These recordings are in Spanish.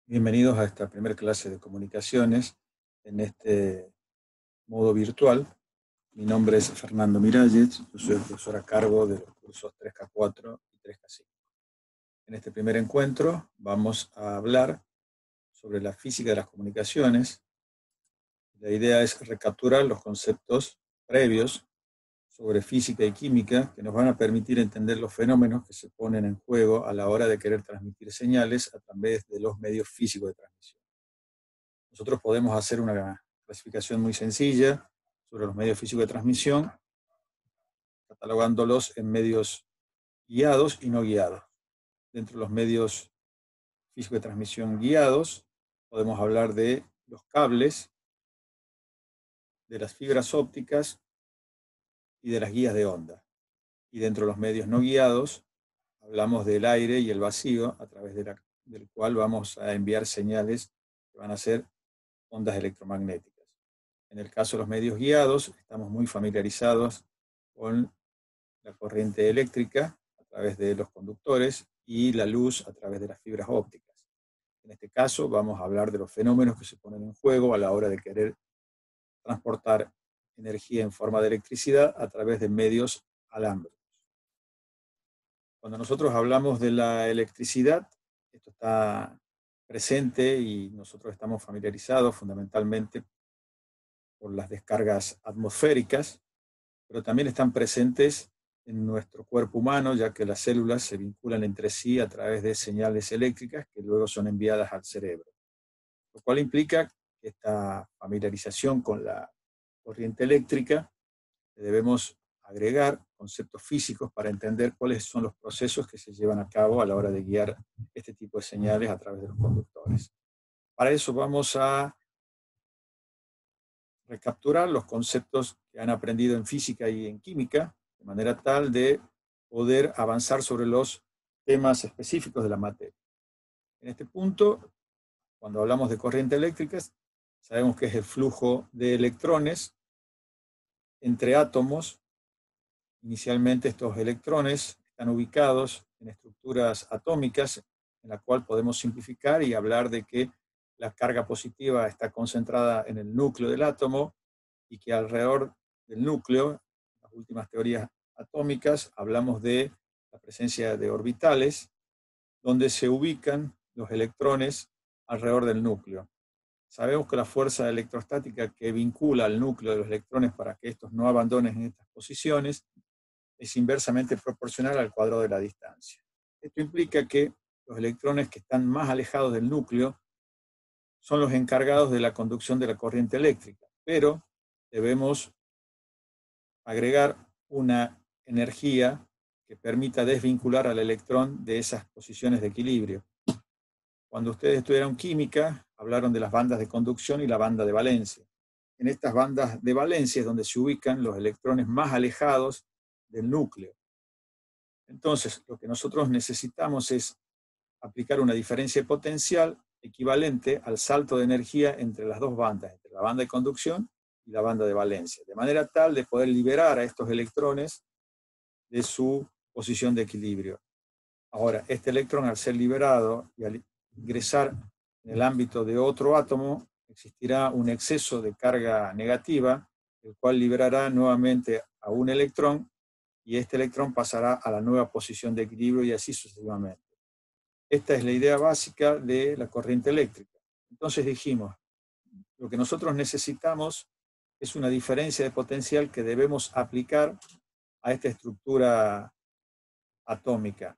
Bienvenidos a esta primera clase de comunicaciones en este modo virtual. Mi nombre es Fernando Miralles, yo soy el profesor a cargo de los cursos 3K4 y 3K5. En este primer encuentro vamos a hablar sobre la física de las comunicaciones. La idea es recapturar los conceptos previos sobre física y química que nos van a permitir entender los fenómenos que se ponen en juego a la hora de querer transmitir señales a través de los medios físicos de transmisión. Nosotros podemos hacer una clasificación muy sencilla sobre los medios físicos de transmisión, catalogándolos en medios guiados y no guiados. Dentro de los medios físicos de transmisión guiados, podemos hablar de los cables, de las fibras ópticas y de las guías de onda. Y dentro de los medios no guiados, hablamos del aire y el vacío, a través del cual vamos a enviar señales que van a ser ondas electromagnéticas. En el caso de los medios guiados, estamos muy familiarizados con la corriente eléctrica a través de los conductores y la luz a través de las fibras ópticas. En este caso, vamos a hablar de los fenómenos que se ponen en juego a la hora de querer transportar energía en forma de electricidad a través de medios alámbricos. Cuando nosotros hablamos de la electricidad, esto está presente y nosotros estamos familiarizados fundamentalmente por las descargas atmosféricas, pero también están presentes en nuestro cuerpo humano, ya que las células se vinculan entre sí a través de señales eléctricas que luego son enviadas al cerebro. Lo cual implica que esta familiarización con la corriente eléctrica debemos agregar conceptos físicos para entender cuáles son los procesos que se llevan a cabo a la hora de guiar este tipo de señales a través de los conductores. Para eso vamos a recapturar los conceptos que han aprendido en física y en química, de manera tal de poder avanzar sobre los temas específicos de la materia. En este punto, cuando hablamos de corriente eléctrica, sabemos que es el flujo de electrones entre átomos. Inicialmente estos electrones están ubicados en estructuras atómicas, en la cual podemos simplificar y hablar de que la carga positiva está concentrada en el núcleo del átomo y que alrededor del núcleo, en las últimas teorías atómicas, hablamos de la presencia de orbitales, donde se ubican los electrones alrededor del núcleo. Sabemos que la fuerza electrostática que vincula al núcleo de los electrones para que estos no abandonen estas posiciones es inversamente proporcional al cuadrado de la distancia. Esto implica que los electrones que están más alejados del núcleo son los encargados de la conducción de la corriente eléctrica, pero debemos agregar una energía que permita desvincular al electrón de esas posiciones de equilibrio. Cuando ustedes estudiaron química, hablaron de las bandas de conducción y la banda de valencia. En estas bandas de valencia es donde se ubican los electrones más alejados del núcleo. Entonces, lo que nosotros necesitamos es aplicar una diferencia potencial equivalente al salto de energía entre las dos bandas, entre la banda de conducción y la banda de valencia, de manera tal de poder liberar a estos electrones de su posición de equilibrio. Ahora, este electrón, al ser liberado y al ingresar en el ámbito de otro átomo, existirá un exceso de carga negativa, el cual liberará nuevamente a un electrón y este electrón pasará a la nueva posición de equilibrio y así sucesivamente. Esta es la idea básica de la corriente eléctrica. Entonces dijimos, lo que nosotros necesitamos es una diferencia de potencial que debemos aplicar a esta estructura atómica.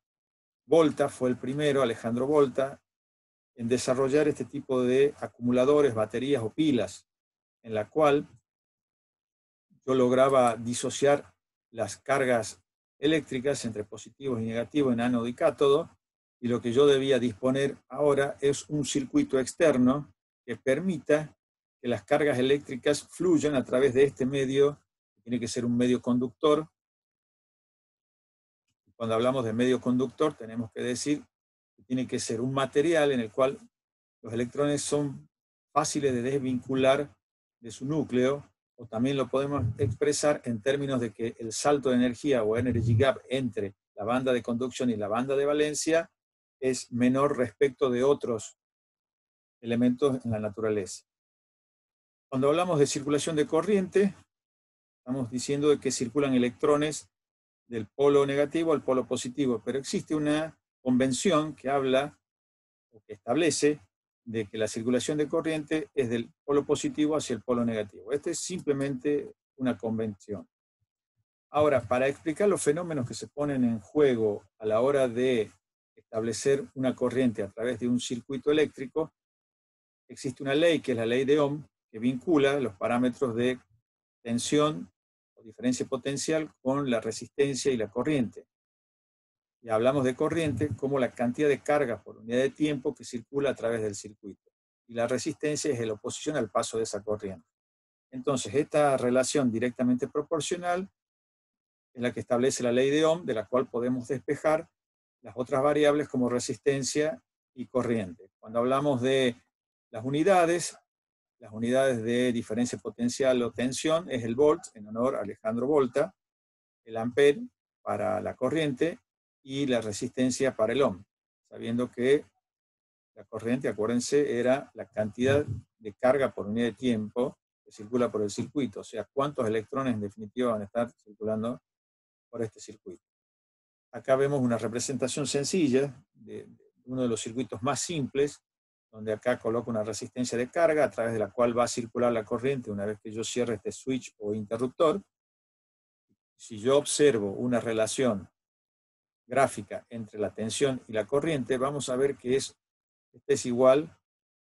Volta fue el primero, Alejandro Volta, en desarrollar este tipo de acumuladores, baterías o pilas, en la cual yo lograba disociar las cargas eléctricas entre positivos y negativos en ánodo y cátodo, y lo que yo debía disponer ahora es un circuito externo que permita que las cargas eléctricas fluyan a través de este medio, que tiene que ser un medio conductor. Cuando hablamos de medio conductor, tenemos que decir que tiene que ser un material en el cual los electrones son fáciles de desvincular de su núcleo, o también lo podemos expresar en términos de que el salto de energía o energy gap entre la banda de conducción y la banda de valencia es menor respecto de otros elementos en la naturaleza. Cuando hablamos de circulación de corriente, estamos diciendo de que circulan electrones del polo negativo al polo positivo, pero existe una convención que habla o que establece de que la circulación de corriente es del polo positivo hacia el polo negativo. Esta es simplemente una convención. Ahora, para explicar los fenómenos que se ponen en juego a la hora de establecer una corriente a través de un circuito eléctrico, existe una ley que es la ley de Ohm, que vincula los parámetros de tensión o diferencia potencial con la resistencia y la corriente. Y hablamos de corriente como la cantidad de carga por unidad de tiempo que circula a través del circuito. Y la resistencia es la oposición al paso de esa corriente. Entonces, esta relación directamente proporcional es la que establece la ley de Ohm, de la cual podemos despejar las otras variables como resistencia y corriente. Cuando hablamos de las unidades de diferencia potencial o tensión es el volt, en honor a Alejandro Volta, el ampere para la corriente y la resistencia para el ohm, sabiendo que la corriente, acuérdense, era la cantidad de carga por unidad de tiempo que circula por el circuito, o sea, cuántos electrones en definitiva van a estar circulando por este circuito. Acá vemos una representación sencilla de uno de los circuitos más simples, donde acá coloco una resistencia de carga a través de la cual va a circular la corriente una vez que yo cierre este switch o interruptor. Si yo observo una relación gráfica entre la tensión y la corriente, vamos a ver que esta es igual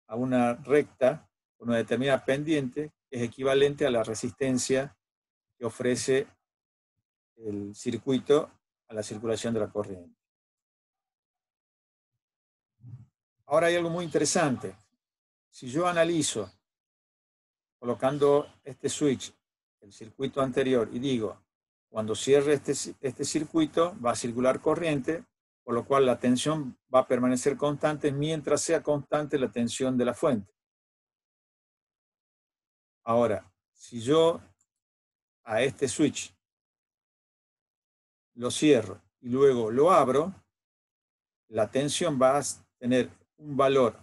a una recta con una determinada pendiente, que es equivalente a la resistencia que ofrece el circuito a la circulación de la corriente. Ahora hay algo muy interesante. Si yo analizo colocando este switch, el circuito anterior, y digo, cuando cierre este circuito va a circular corriente, por lo cual la tensión va a permanecer constante mientras sea constante la tensión de la fuente. Ahora, si yo a este switch lo cierro y luego lo abro, la tensión va a tener un valor,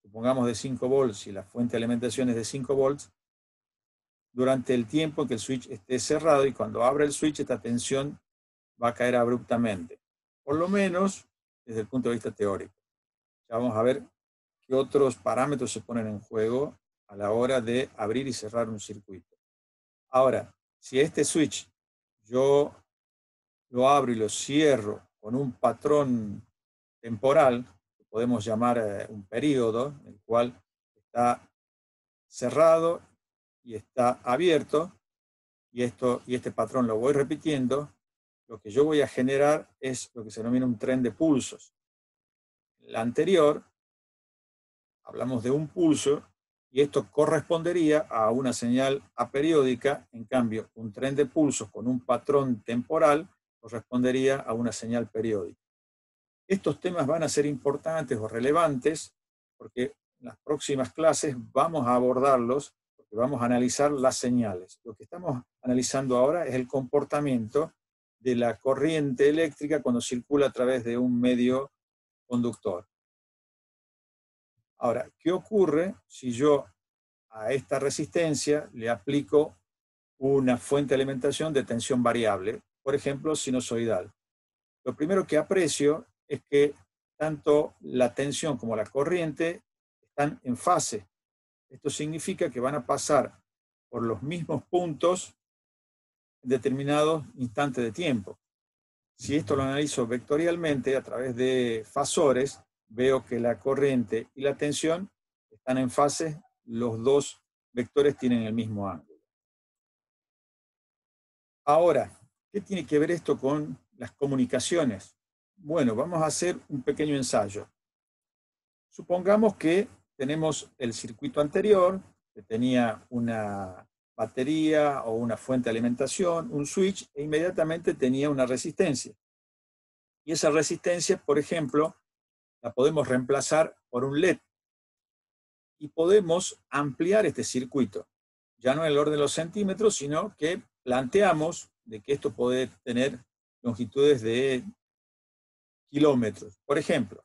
supongamos de 5 volts, y la fuente de alimentación es de 5 volts, durante el tiempo que el switch esté cerrado, y cuando abre el switch esta tensión va a caer abruptamente, por lo menos desde el punto de vista teórico. Ya vamos a ver qué otros parámetros se ponen en juego a la hora de abrir y cerrar un circuito. Ahora, si este switch yo lo abro y lo cierro con un patrón temporal, que podemos llamar un periodo, el cual está cerrado y está abierto, y este patrón lo voy repitiendo, lo que yo voy a generar es lo que se denomina un tren de pulsos. En la anterior hablamos de un pulso y esto correspondería a una señal aperiódica. En cambio, un tren de pulsos con un patrón temporal correspondería a una señal periódica. Estos temas van a ser importantes o relevantes porque en las próximas clases vamos a abordarlos, porque vamos a analizar las señales. Lo que estamos analizando ahora es el comportamiento de la corriente eléctrica cuando circula a través de un medio conductor. Ahora, ¿qué ocurre si yo a esta resistencia le aplico una fuente de alimentación de tensión variable, por ejemplo, sinusoidal? Lo primero que aprecio es que tanto la tensión como la corriente están en fase. Esto significa que van a pasar por los mismos puntos en determinados instantes de tiempo. Si esto lo analizo vectorialmente a través de fasores, veo que la corriente y la tensión están en fase, los dos vectores tienen el mismo ángulo. Ahora, ¿qué tiene que ver esto con las comunicaciones? Bueno, vamos a hacer un pequeño ensayo. Supongamos que tenemos el circuito anterior, que tenía una batería o una fuente de alimentación, un switch, e inmediatamente tenía una resistencia. Y esa resistencia, por ejemplo, la podemos reemplazar por un LED. Y podemos ampliar este circuito, ya no en el orden de los centímetros, sino que planteamos de que esto puede tener longitudes de kilómetros. Por ejemplo,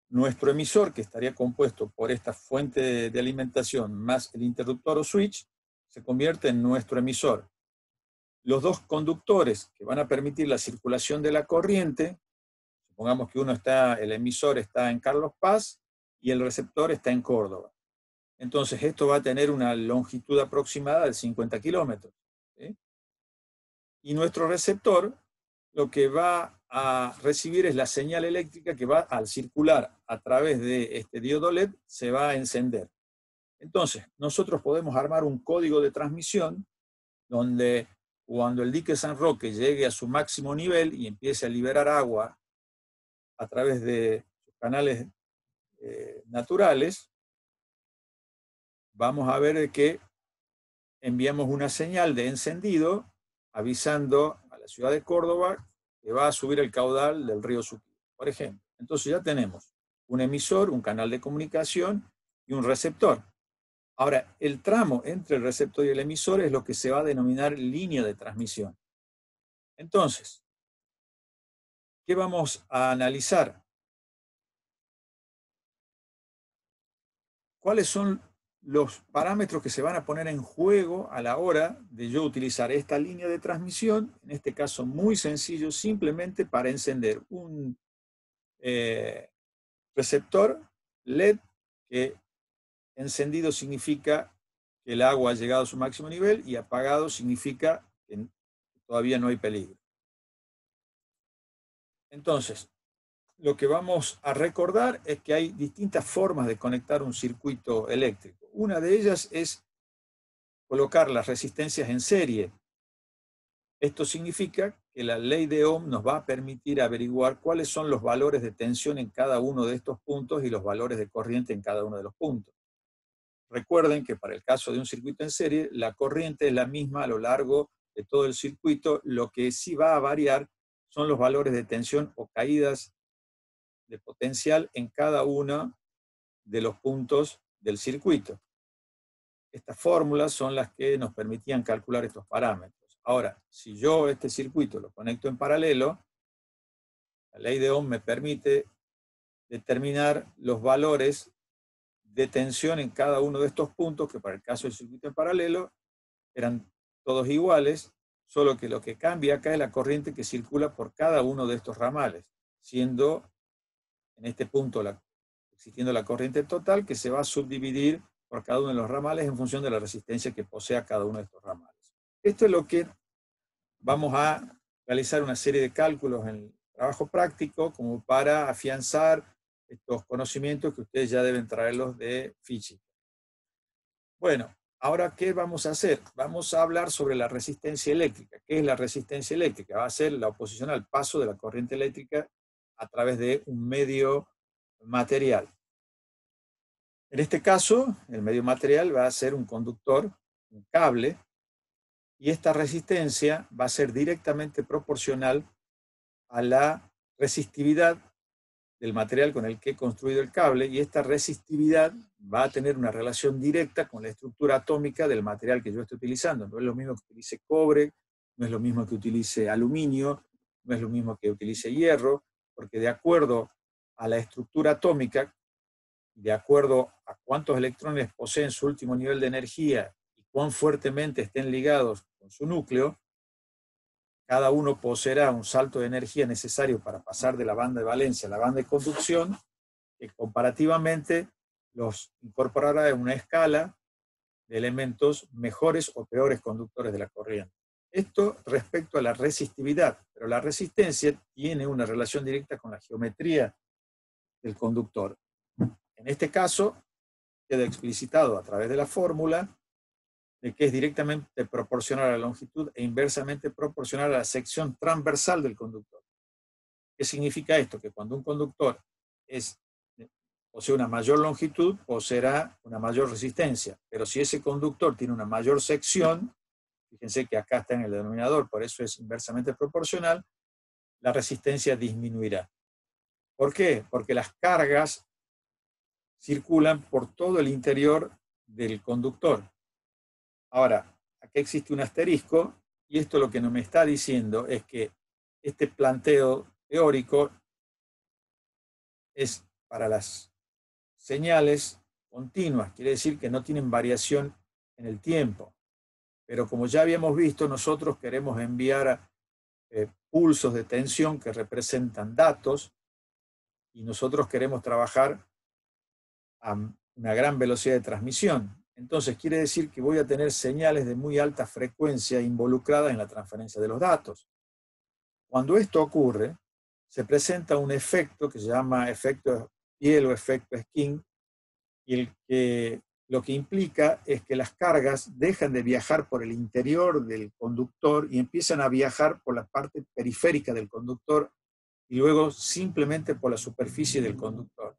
nuestro emisor, que estaría compuesto por esta fuente de alimentación más el interruptor o switch, se convierte en nuestro emisor. Los dos conductores que van a permitir la circulación de la corriente, supongamos que el emisor está en Carlos Paz y el receptor está en Córdoba. Entonces esto va a tener una longitud aproximada de 50 kilómetros. ¿Sí? Y nuestro receptor lo que va a recibir es la señal eléctrica que va al circular a través de este diodo LED, se va a encender. Entonces, nosotros podemos armar un código de transmisión donde cuando el dique San Roque llegue a su máximo nivel y empiece a liberar agua a través de sus canales naturales, vamos a ver que enviamos una señal de encendido avisando a la ciudad de Córdoba que va a subir el caudal del río Suquía, por ejemplo. Entonces ya tenemos un emisor, un canal de comunicación y un receptor. Ahora, el tramo entre el receptor y el emisor es lo que se va a denominar línea de transmisión. Entonces, ¿qué vamos a analizar? ¿Cuáles son los parámetros que se van a poner en juego a la hora de yo utilizar esta línea de transmisión? En este caso muy sencillo, simplemente para encender un receptor LED, que encendido significa que el agua ha llegado a su máximo nivel y apagado significa que todavía no hay peligro. Entonces, lo que vamos a recordar es que hay distintas formas de conectar un circuito eléctrico. Una de ellas es colocar las resistencias en serie. Esto significa que la ley de Ohm nos va a permitir averiguar cuáles son los valores de tensión en cada uno de estos puntos y los valores de corriente en cada uno de los puntos. Recuerden que para el caso de un circuito en serie, la corriente es la misma a lo largo de todo el circuito. Lo que sí va a variar son los valores de tensión o caídas de potencial en cada uno de los puntos del circuito. Estas fórmulas son las que nos permitían calcular estos parámetros. Ahora, si yo este circuito lo conecto en paralelo, la ley de Ohm me permite determinar los valores de tensión en cada uno de estos puntos, que para el caso del circuito en paralelo eran todos iguales, solo que lo que cambia acá es la corriente que circula por cada uno de estos ramales, siendo en este punto existiendo la corriente total que se va a subdividir por cada uno de los ramales en función de la resistencia que posea cada uno de estos ramales. Esto es lo que vamos a realizar una serie de cálculos en el trabajo práctico como para afianzar estos conocimientos que ustedes ya deben traerlos de física. Bueno, ahora, ¿qué vamos a hacer? Vamos a hablar sobre la resistencia eléctrica. ¿Qué es la resistencia eléctrica? Va a ser la oposición al paso de la corriente eléctrica a través de un medio material. En este caso, el medio material va a ser un conductor, un cable, y esta resistencia va a ser directamente proporcional a la resistividad del material con el que he construido el cable, y esta resistividad va a tener una relación directa con la estructura atómica del material que yo estoy utilizando. No es lo mismo que utilice cobre, no es lo mismo que utilice aluminio, no es lo mismo que utilice hierro, porque de acuerdo a la estructura atómica, de acuerdo a cuántos electrones poseen su último nivel de energía y cuán fuertemente estén ligados con su núcleo, cada uno poseerá un salto de energía necesario para pasar de la banda de valencia a la banda de conducción, que comparativamente los incorporará en una escala de elementos mejores o peores conductores de la corriente. Esto respecto a la resistividad, pero la resistencia tiene una relación directa con la geometría del conductor. En este caso, queda explicitado a través de la fórmula de que es directamente proporcional a la longitud e inversamente proporcional a la sección transversal del conductor. ¿Qué significa esto? Que cuando un conductor posee una mayor longitud, poseerá una mayor resistencia, pero si ese conductor tiene una mayor sección, fíjense que acá está en el denominador, por eso es inversamente proporcional, la resistencia disminuirá. ¿Por qué? Porque las cargas circulan por todo el interior del conductor. Ahora, aquí existe un asterisco, y esto lo que nos me está diciendo es que este planteo teórico es para las señales continuas, quiere decir que no tienen variación en el tiempo. Pero como ya habíamos visto, nosotros queremos enviar pulsos de tensión que representan datos y nosotros queremos trabajar a una gran velocidad de transmisión. Entonces quiere decir que voy a tener señales de muy alta frecuencia involucradas en la transferencia de los datos. Cuando esto ocurre, se presenta un efecto que se llama efecto piel o efecto skin, y lo que implica es que las cargas dejan de viajar por el interior del conductor y empiezan a viajar por la parte periférica del conductor y luego simplemente por la superficie del conductor.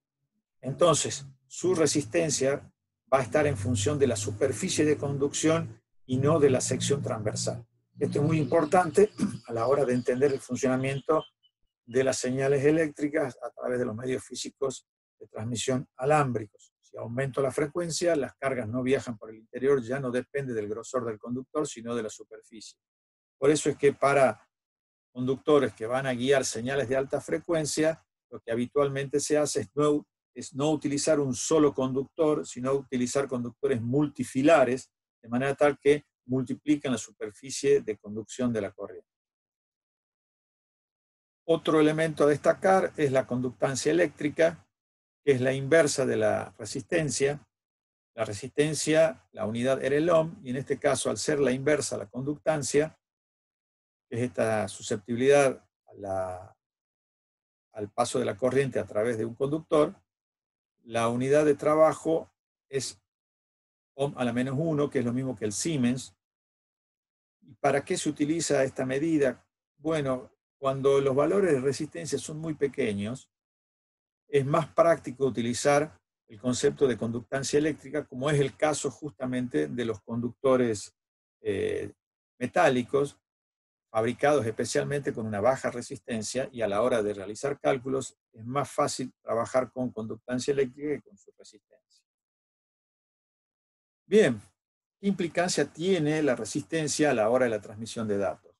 Entonces, su resistencia va a estar en función de la superficie de conducción y no de la sección transversal. Esto es muy importante a la hora de entender el funcionamiento de las señales eléctricas a través de los medios físicos de transmisión alámbricos. Si aumento la frecuencia, las cargas no viajan por el interior, ya no depende del grosor del conductor, sino de la superficie. Por eso es que para conductores que van a guiar señales de alta frecuencia, lo que habitualmente se hace es no utilizar un solo conductor, sino utilizar conductores multifilares, de manera tal que multiplican la superficie de conducción de la corriente. Otro elemento a destacar es la conductancia eléctrica, que es la inversa de la resistencia. La resistencia, la unidad era el ohm, y en este caso, al ser la inversa la conductancia, que es esta susceptibilidad al paso de la corriente a través de un conductor, la unidad de trabajo es ohm a la menos 1, que es lo mismo que el Siemens. ¿Y para qué se utiliza esta medida? Bueno, cuando los valores de resistencia son muy pequeños, es más práctico utilizar el concepto de conductancia eléctrica, como es el caso justamente de los conductores metálicos, fabricados especialmente con una baja resistencia, y a la hora de realizar cálculos es más fácil trabajar con conductancia eléctrica que con su resistencia. Bien, ¿qué implicancia tiene la resistencia a la hora de la transmisión de datos?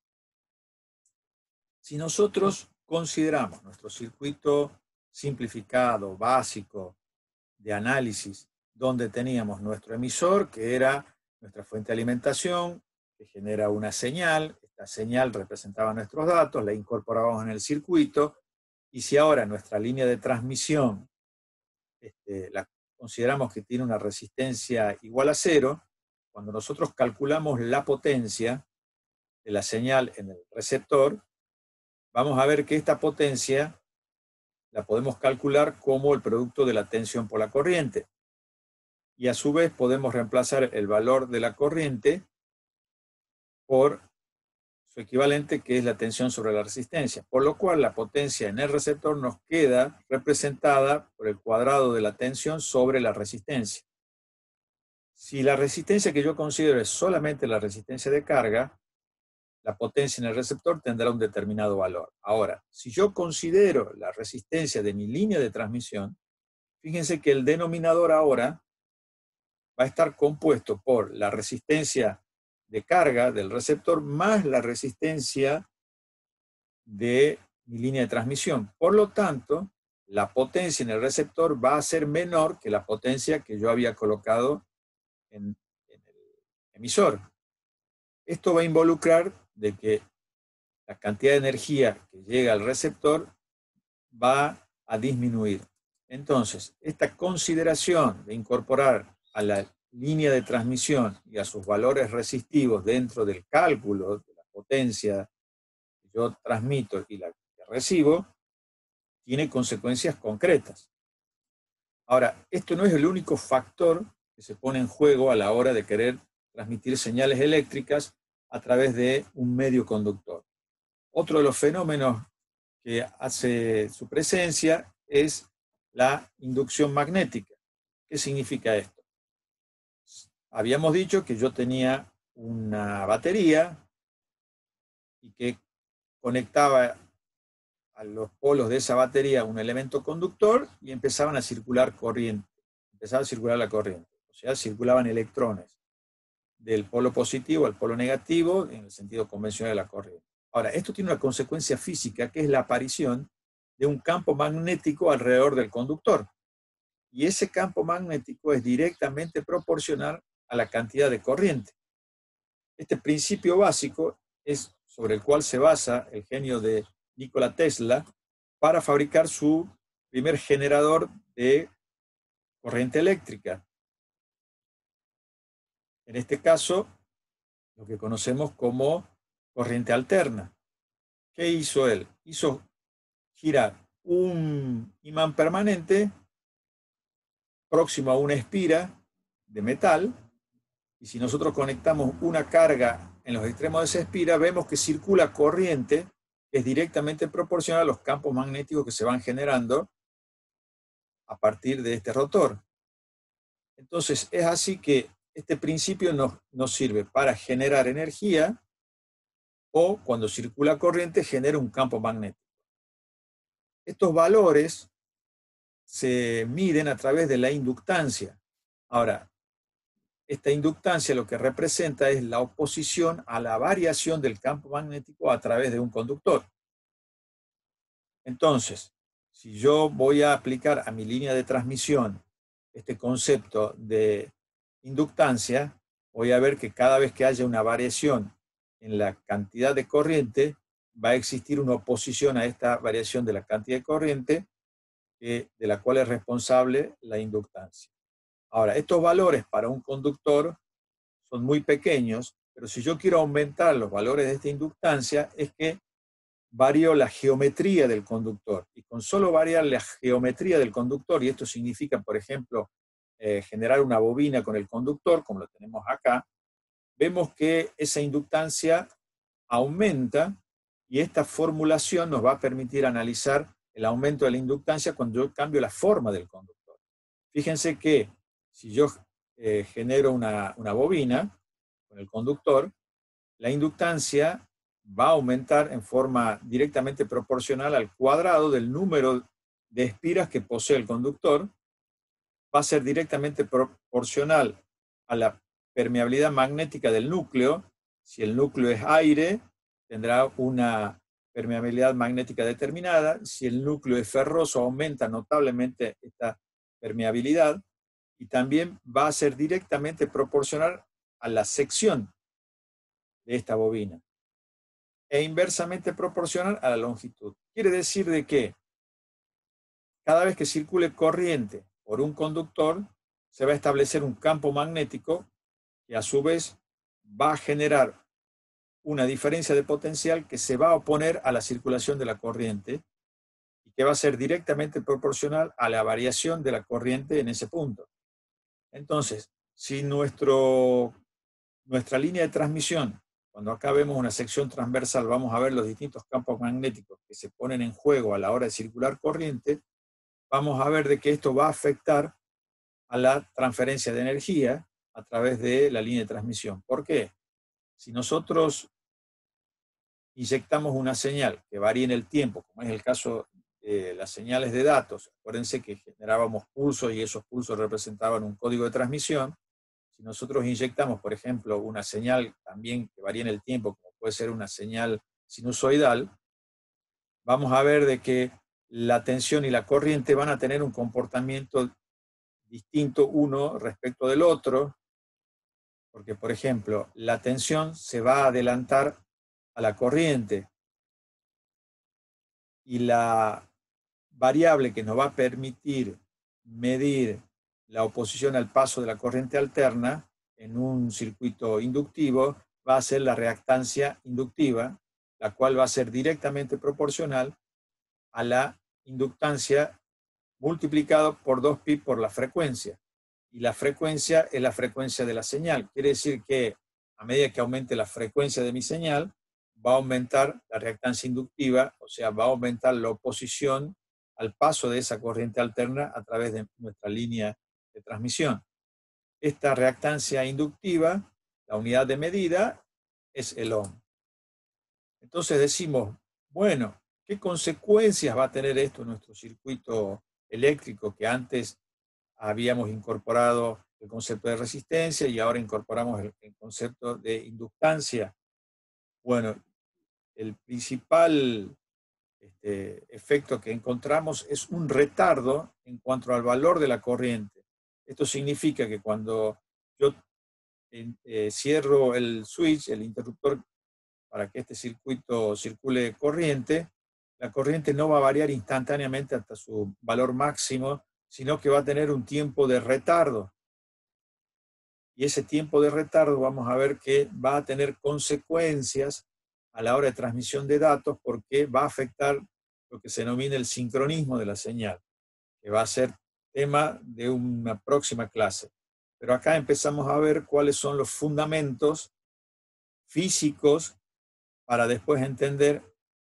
Si nosotros consideramos nuestro circuito simplificado, básico, de análisis, donde teníamos nuestro emisor, que era nuestra fuente de alimentación, que genera una señal, esta señal representaba nuestros datos, la incorporábamos en el circuito, y si ahora nuestra línea de transmisión la consideramos que tiene una resistencia igual a 0, cuando nosotros calculamos la potencia de la señal en el receptor, vamos a ver que esta potencia la podemos calcular como el producto de la tensión por la corriente. Y a su vez podemos reemplazar el valor de la corriente por su equivalente, que es la tensión sobre la resistencia. Por lo cual la potencia en el receptor nos queda representada por el cuadrado de la tensión sobre la resistencia. Si la resistencia que yo considero es solamente la resistencia de carga, la potencia en el receptor tendrá un determinado valor. Ahora, si yo considero la resistencia de mi línea de transmisión, fíjense que el denominador ahora va a estar compuesto por la resistencia de carga del receptor más la resistencia de mi línea de transmisión. Por lo tanto, la potencia en el receptor va a ser menor que la potencia que yo había colocado en el emisor. Esto va a involucrar de que la cantidad de energía que llega al receptor va a disminuir. Entonces, esta consideración de incorporar a la línea de transmisión y a sus valores resistivos dentro del cálculo de la potencia que yo transmito y la que recibo, tiene consecuencias concretas. Ahora, esto no es el único factor que se pone en juego a la hora de querer transmitir señales eléctricas a través de un medio conductor. Otro de los fenómenos que hace su presencia es la inducción magnética. ¿Qué significa esto? Habíamos dicho que yo tenía una batería y que conectaba a los polos de esa batería un elemento conductor y empezaban a circular corriente. Empezaba a circular la corriente. O sea, circulaban electrones del polo positivo al polo negativo en el sentido convencional de la corriente. Ahora, esto tiene una consecuencia física, que es la aparición de un campo magnético alrededor del conductor. Y ese campo magnético es directamente proporcional a la cantidad de corriente. Este principio básico es sobre el cual se basa el genio de Nikola Tesla para fabricar su primer generador de corriente eléctrica. En este caso, lo que conocemos como corriente alterna. ¿Qué hizo él? Hizo girar un imán permanente próximo a una espira de metal, y si nosotros conectamos una carga en los extremos de esa espira, vemos que circula corriente que es directamente proporcional a los campos magnéticos que se van generando a partir de este rotor. Entonces, es así que este principio nos sirve para generar energía, o cuando circula corriente genera un campo magnético. Estos valores se miden a través de la inductancia. Ahora, esta inductancia lo que representa es la oposición a la variación del campo magnético a través de un conductor. Entonces, si yo voy a aplicar a mi línea de transmisión este concepto de inductancia, voy a ver que cada vez que haya una variación en la cantidad de corriente, va a existir una oposición a esta variación de la cantidad de corriente, de la cual es responsable la inductancia. Ahora, estos valores para un conductor son muy pequeños, pero si yo quiero aumentar los valores de esta inductancia, es que varío la geometría del conductor. Y con solo variar la geometría del conductor, y esto significa, por ejemplo, generar una bobina con el conductor, como lo tenemos acá, vemos que esa inductancia aumenta, y esta formulación nos va a permitir analizar el aumento de la inductancia cuando yo cambio la forma del conductor. Fíjense que si yo genero una bobina con el conductor, la inductancia va a aumentar en forma directamente proporcional al cuadrado del número de espiras que posee el conductor, va a ser directamente proporcional a la permeabilidad magnética del núcleo. Si el núcleo es aire, tendrá una permeabilidad magnética determinada. Si el núcleo es ferroso, aumenta notablemente esta permeabilidad, y también va a ser directamente proporcional a la sección de esta bobina e inversamente proporcional a la longitud. Quiere decir de que cada vez que circule corriente por un conductor, se va a establecer un campo magnético que a su vez va a generar una diferencia de potencial que se va a oponer a la circulación de la corriente, y que va a ser directamente proporcional a la variación de la corriente en ese punto. Entonces, si nuestra línea de transmisión, cuando acá vemos una sección transversal, vamos a ver los distintos campos magnéticos que se ponen en juego a la hora de circular corriente, vamos a ver de que esto va a afectar a la transferencia de energía a través de la línea de transmisión. ¿Por qué? Si nosotros inyectamos una señal que varía en el tiempo, como es el caso de las señales de datos, acuérdense que generábamos pulsos y esos pulsos representaban un código de transmisión. Si nosotros inyectamos, por ejemplo, una señal también que varía en el tiempo, como puede ser una señal sinusoidal, vamos a ver de que la tensión y la corriente van a tener un comportamiento distinto uno respecto del otro, porque, por ejemplo, la tensión se va a adelantar a la corriente, y la variable que nos va a permitir medir la oposición al paso de la corriente alterna en un circuito inductivo va a ser la reactancia inductiva, la cual va a ser directamente proporcional a la inductancia multiplicado por 2pi por la frecuencia. Y la frecuencia es la frecuencia de la señal. Quiere decir que a medida que aumente la frecuencia de mi señal, va a aumentar la reactancia inductiva, o sea, va a aumentar la oposición al paso de esa corriente alterna a través de nuestra línea de transmisión. Esta reactancia inductiva, la unidad de medida, es el ohm. Entonces decimos, bueno, ¿qué consecuencias va a tener esto en nuestro circuito eléctrico, que antes habíamos incorporado el concepto de resistencia y ahora incorporamos el concepto de inductancia? Bueno, el principal efecto que encontramos es un retardo en cuanto al valor de la corriente. Esto significa que cuando yo cierro el switch, el interruptor, para que este circuito circule corriente, la corriente no va a variar instantáneamente hasta su valor máximo, sino que va a tener un tiempo de retardo. Y ese tiempo de retardo vamos a ver que va a tener consecuencias a la hora de transmisión de datos, porque va a afectar lo que se denomina el sincronismo de la señal, que va a ser tema de una próxima clase. Pero acá empezamos a ver cuáles son los fundamentos físicos para después entender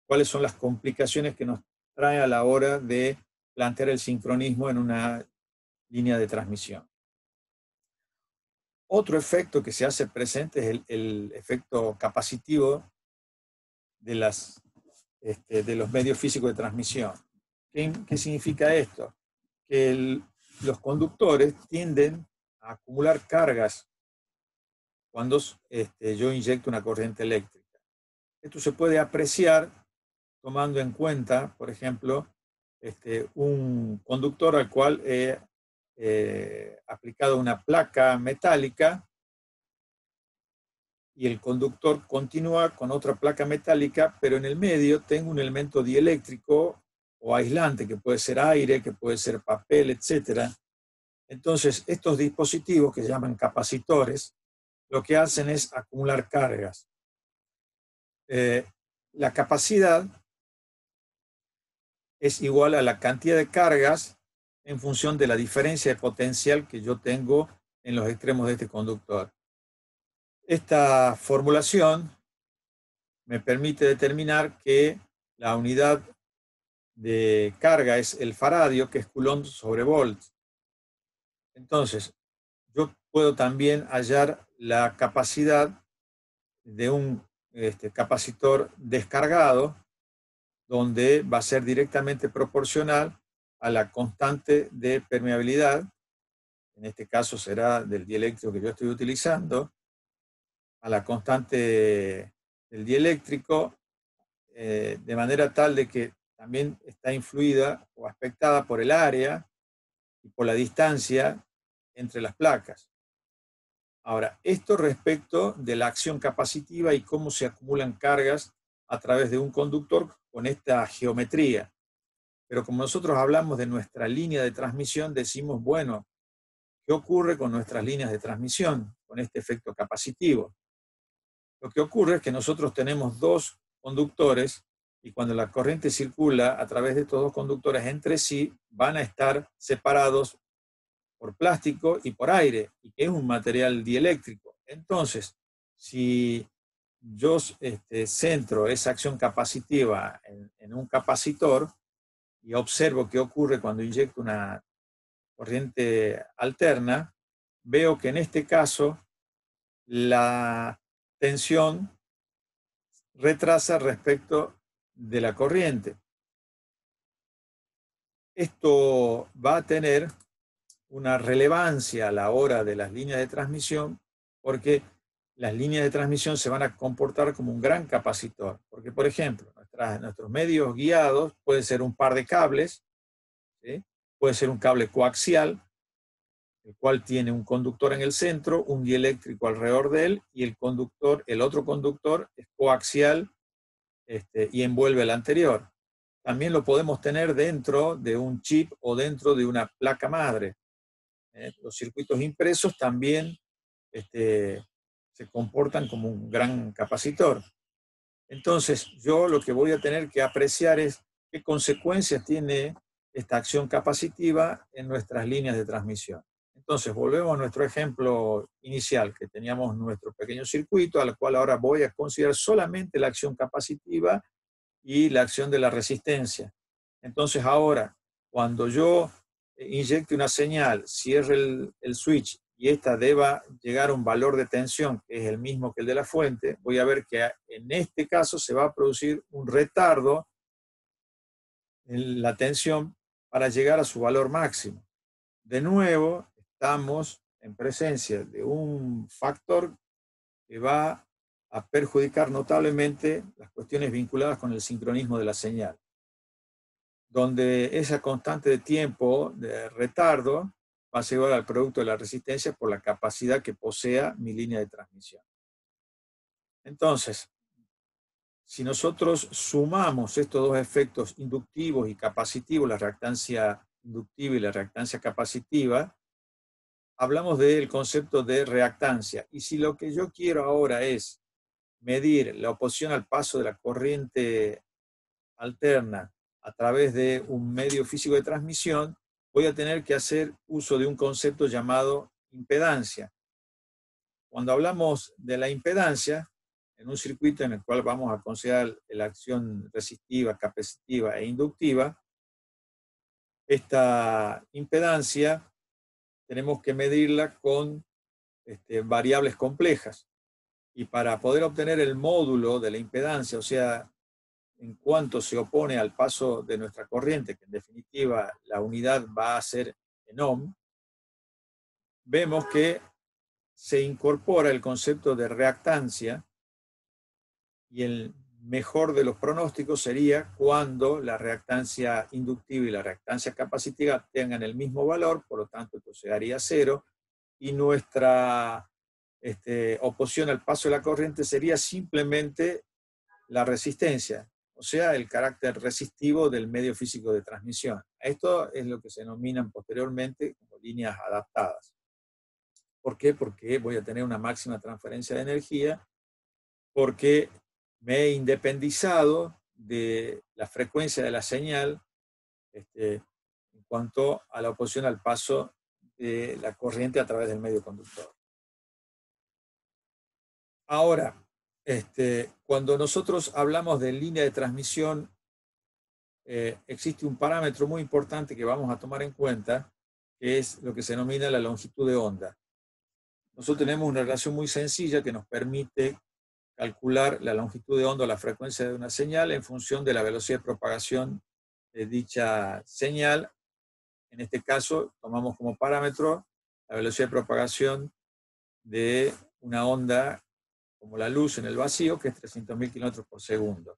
cuáles son las complicaciones que nos trae a la hora de plantear el sincronismo en una línea de transmisión. Otro efecto que se hace presente es el efecto capacitivo de los medios físicos de transmisión. ¿Qué significa esto? Que los conductores tienden a acumular cargas cuando yo inyecto una corriente eléctrica. Esto se puede apreciar tomando en cuenta, por ejemplo, un conductor al cual he aplicado una placa metálica, y el conductor continúa con otra placa metálica, pero en el medio tengo un elemento dieléctrico o aislante, que puede ser aire, que puede ser papel, etc. Entonces, estos dispositivos, que se llaman capacitores, lo que hacen es acumular cargas. La capacidad es igual a la cantidad de cargas en función de la diferencia de potencial que yo tengo en los extremos de este conductor. Esta formulación me permite determinar que la unidad de carga es el faradio, que es Coulomb sobre volt. Entonces, yo puedo también hallar la capacidad de un capacitor descargado, donde va a ser directamente proporcional a la constante de permeabilidad, en este caso será del dieléctrico que yo estoy utilizando, a la constante del dieléctrico, de manera tal de que también está influida o aspectada por el área y por la distancia entre las placas. Ahora, esto respecto de la acción capacitiva y cómo se acumulan cargas a través de un conductor con esta geometría. Pero como nosotros hablamos de nuestra línea de transmisión, decimos, bueno, ¿qué ocurre con nuestras líneas de transmisión, con este efecto capacitivo? Lo que ocurre es que nosotros tenemos dos conductores, y cuando la corriente circula a través de estos dos conductores entre sí, van a estar separados por plástico y por aire, y que es un material dieléctrico. Entonces, si yo centro esa acción capacitiva en un capacitor y observo qué ocurre cuando inyecto una corriente alterna, veo que en este caso la tensión retrasa respecto de la corriente. Esto va a tener una relevancia a la hora de las líneas de transmisión, porque las líneas de transmisión se van a comportar como un gran capacitor. Porque, por ejemplo, nuestros medios guiados puede ser un par de cables, ¿sí? Puede ser un cable coaxial, el cual tiene un conductor en el centro, un dieléctrico alrededor de él, y el otro conductor es coaxial y envuelve el anterior. También lo podemos tener dentro de un chip o dentro de una placa madre. Los circuitos impresos también se comportan como un gran capacitor. Entonces, yo lo que voy a tener que apreciar es qué consecuencias tiene esta acción capacitiva en nuestras líneas de transmisión. Entonces, volvemos a nuestro ejemplo inicial, que teníamos nuestro pequeño circuito, al cual ahora voy a considerar solamente la acción capacitiva y la acción de la resistencia. Entonces, ahora, cuando yo inyecte una señal, cierre el switch y esta deba llegar a un valor de tensión que es el mismo que el de la fuente, voy a ver que en este caso se va a producir un retardo en la tensión para llegar a su valor máximo. De nuevo, estamos en presencia de un factor que va a perjudicar notablemente las cuestiones vinculadas con el sincronismo de la señal. donde esa constante de tiempo de retardo va a ser igual al producto de la resistencia por la capacidad que posea mi línea de transmisión. Entonces, si nosotros sumamos estos dos efectos inductivos y capacitivos, la reactancia inductiva y la reactancia capacitiva, hablamos del concepto de reactancia. Y si lo que yo quiero ahora es medir la oposición al paso de la corriente alterna a través de un medio físico de transmisión, voy a tener que hacer uso de un concepto llamado impedancia. Cuando hablamos de la impedancia, en un circuito en el cual vamos a considerar la acción resistiva, capacitiva e inductiva, esta impedancia tenemos que medirla con variables complejas. Y para poder obtener el módulo de la impedancia, o sea, en cuanto se opone al paso de nuestra corriente, que en definitiva la unidad va a ser en ohm, vemos que se incorpora el concepto de reactancia y el mejor de los pronósticos sería cuando la reactancia inductiva y la reactancia capacitiva tengan el mismo valor, por lo tanto esto se daría cero, y nuestra oposición al paso de la corriente sería simplemente la resistencia, o sea, el carácter resistivo del medio físico de transmisión. Esto es lo que se denominan posteriormente como líneas adaptadas. ¿Por qué? Porque voy a tener una máxima transferencia de energía, porque me he independizado de la frecuencia de la señal en cuanto a la oposición al paso de la corriente a través del medio conductor. Ahora, cuando nosotros hablamos de línea de transmisión, existe un parámetro muy importante que vamos a tomar en cuenta, que es lo que se denomina la longitud de onda. Nosotros tenemos una relación muy sencilla que nos permite calcular la longitud de onda o la frecuencia de una señal en función de la velocidad de propagación de dicha señal. En este caso, tomamos como parámetro la velocidad de propagación de una onda como la luz en el vacío, que es 300.000 kilómetros por segundo.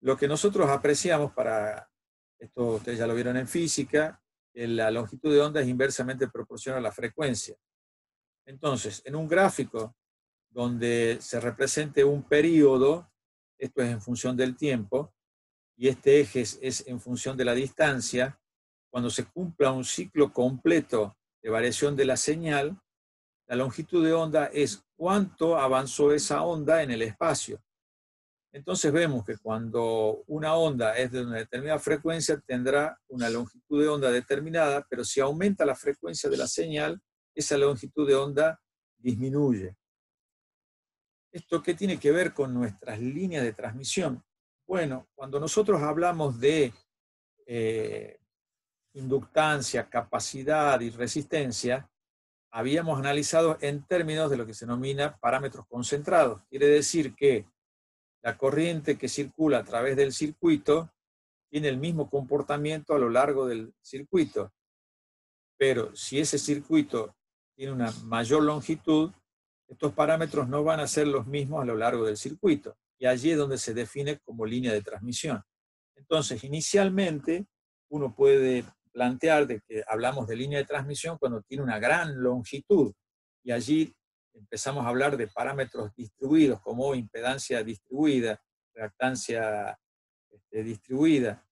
Lo que nosotros apreciamos para, esto ustedes ya lo vieron en física, la longitud de onda es inversamente proporcional a la frecuencia. Entonces, en un gráfico donde se represente un periodo, esto es en función del tiempo, y este eje es en función de la distancia, cuando se cumpla un ciclo completo de variación de la señal, la longitud de onda es cuánto avanzó esa onda en el espacio. Entonces vemos que cuando una onda es de una determinada frecuencia, tendrá una longitud de onda determinada, pero si aumenta la frecuencia de la señal, esa longitud de onda disminuye. ¿Esto qué tiene que ver con nuestras líneas de transmisión? Bueno, cuando nosotros hablamos de inductancia, capacidad y resistencia, habíamos analizado en términos de lo que se denomina parámetros concentrados. Quiere decir que la corriente que circula a través del circuito tiene el mismo comportamiento a lo largo del circuito. Pero si ese circuito tiene una mayor longitud, estos parámetros no van a ser los mismos a lo largo del circuito. Y allí es donde se define como línea de transmisión. Entonces, inicialmente, uno puede plantear de que hablamos de línea de transmisión cuando tiene una gran longitud. Y allí empezamos a hablar de parámetros distribuidos como impedancia distribuida, reactancia distribuida.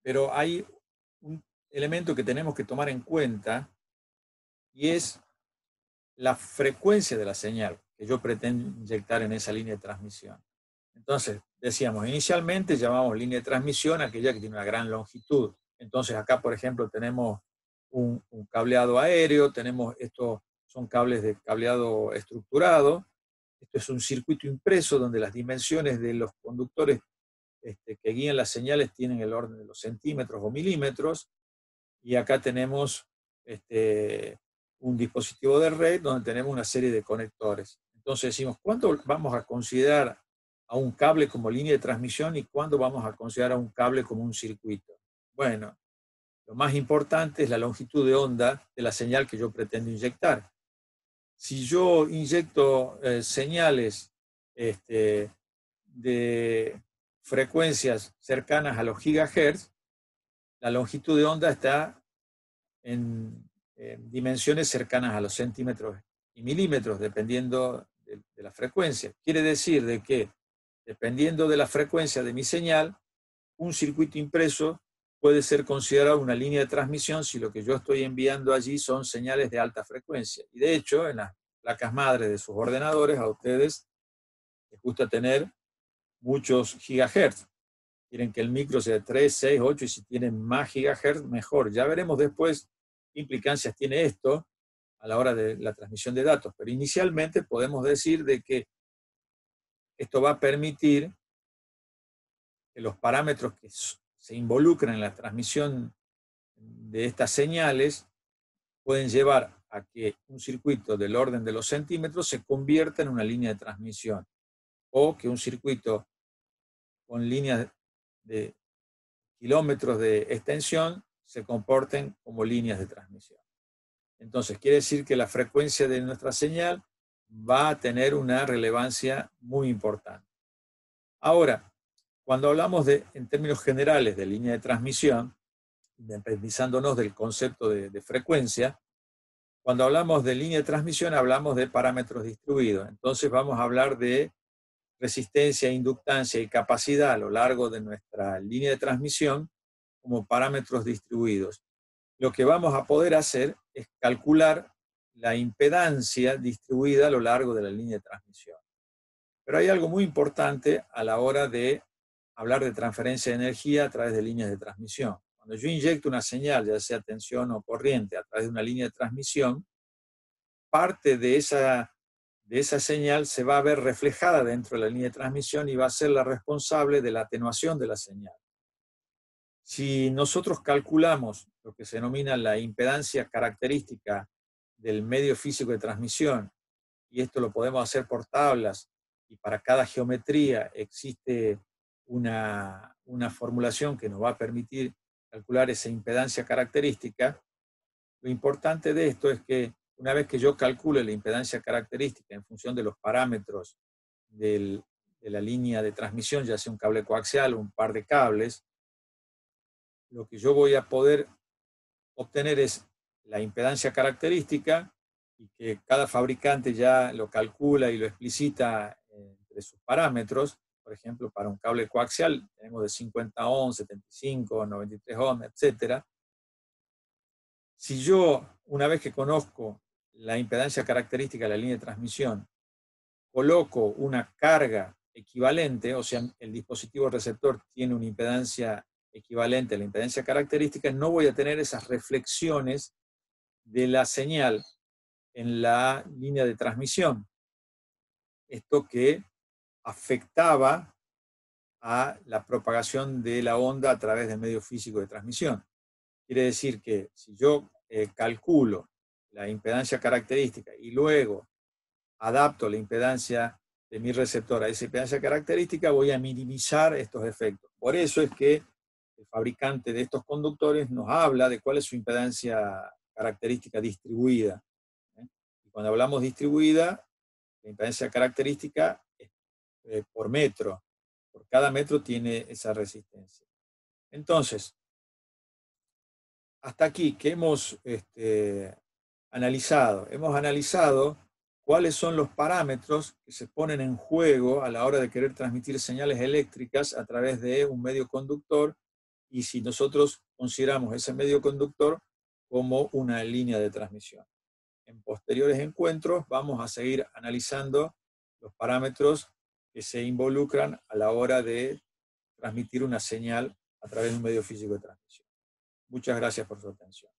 Pero hay un elemento que tenemos que tomar en cuenta y es la frecuencia de la señal que yo pretendo inyectar en esa línea de transmisión. Entonces, decíamos, inicialmente llamamos línea de transmisión aquella que tiene una gran longitud. Entonces, acá, por ejemplo, tenemos un cableado aéreo, tenemos estos son cables de cableado estructurado. Esto es un circuito impreso donde las dimensiones de los conductores que guían las señales tienen el orden de los centímetros o milímetros. Y acá tenemos un dispositivo de red donde tenemos una serie de conectores. Entonces decimos, ¿cuándo vamos a considerar a un cable como línea de transmisión y cuándo vamos a considerar a un cable como un circuito? Bueno, lo más importante es la longitud de onda de la señal que yo pretendo inyectar. Si yo inyecto señales de frecuencias cercanas a los gigahertz, la longitud de onda está en dimensiones cercanas a los centímetros y milímetros, dependiendo de la frecuencia. Quiere decir de que, dependiendo de la frecuencia de mi señal, un circuito impreso puede ser considerado una línea de transmisión si lo que yo estoy enviando allí son señales de alta frecuencia. Y de hecho, en las placas madres de sus ordenadores, a ustedes les gusta tener muchos gigahertz. Quieren que el micro sea de 3, 6, 8 y si tienen más gigahertz, mejor. Ya veremos después qué implicancias tiene esto a la hora de la transmisión de datos. Pero inicialmente podemos decir de que esto va a permitir que los parámetros que se involucran en la transmisión de estas señales pueden llevar a que un circuito del orden de los centímetros se convierta en una línea de transmisión, o que un circuito con líneas de kilómetros de extensión se comporten como líneas de transmisión. Entonces, quiere decir que la frecuencia de nuestra señal va a tener una relevancia muy importante. Ahora, cuando hablamos en términos generales de línea de transmisión, independizándonos del concepto de frecuencia, cuando hablamos de línea de transmisión hablamos de parámetros distribuidos. Entonces vamos a hablar de resistencia, inductancia y capacidad a lo largo de nuestra línea de transmisión como parámetros distribuidos. Lo que vamos a poder hacer es calcular la impedancia distribuida a lo largo de la línea de transmisión. Pero hay algo muy importante a la hora de hablar de transferencia de energía a través de líneas de transmisión. Cuando yo inyecto una señal, ya sea tensión o corriente, a través de una línea de transmisión, parte de esa señal se va a ver reflejada dentro de la línea de transmisión y va a ser la responsable de la atenuación de la señal. Si nosotros calculamos lo que se denomina la impedancia característica del medio físico de transmisión, y esto lo podemos hacer por tablas, y para cada geometría existe una formulación que nos va a permitir calcular esa impedancia característica, lo importante de esto es que una vez que yo calcule la impedancia característica en función de los parámetros de la línea de transmisión, ya sea un cable coaxial o un par de cables, lo que yo voy a poder obtener es la impedancia característica y que cada fabricante ya lo calcula y lo explicita entre sus parámetros. Por ejemplo, para un cable coaxial tenemos de 50 ohms, 75, 93 ohms, etc. Si yo, una vez que conozco la impedancia característica de la línea de transmisión, coloco una carga equivalente, o sea, el dispositivo receptor tiene una impedancia equivalente a la impedancia característica, no voy a tener esas reflexiones de la señal en la línea de transmisión. Esto que afectaba a la propagación de la onda a través del medio físico de transmisión. Quiere decir que si yo calculo la impedancia característica y luego adapto la impedancia de mi receptor a esa impedancia característica, voy a minimizar estos efectos. Por eso es que el fabricante de estos conductores nos habla de cuál es su impedancia característica distribuida. Y cuando hablamos distribuida, la impedancia característica es por metro. Por cada metro tiene esa resistencia. Entonces, hasta aquí, ¿qué hemos analizado? Hemos analizado cuáles son los parámetros que se ponen en juego a la hora de querer transmitir señales eléctricas a través de un medio conductor y si nosotros consideramos ese medio conductor como una línea de transmisión. En posteriores encuentros vamos a seguir analizando los parámetros que se involucran a la hora de transmitir una señal a través de un medio físico de transmisión. Muchas gracias por su atención.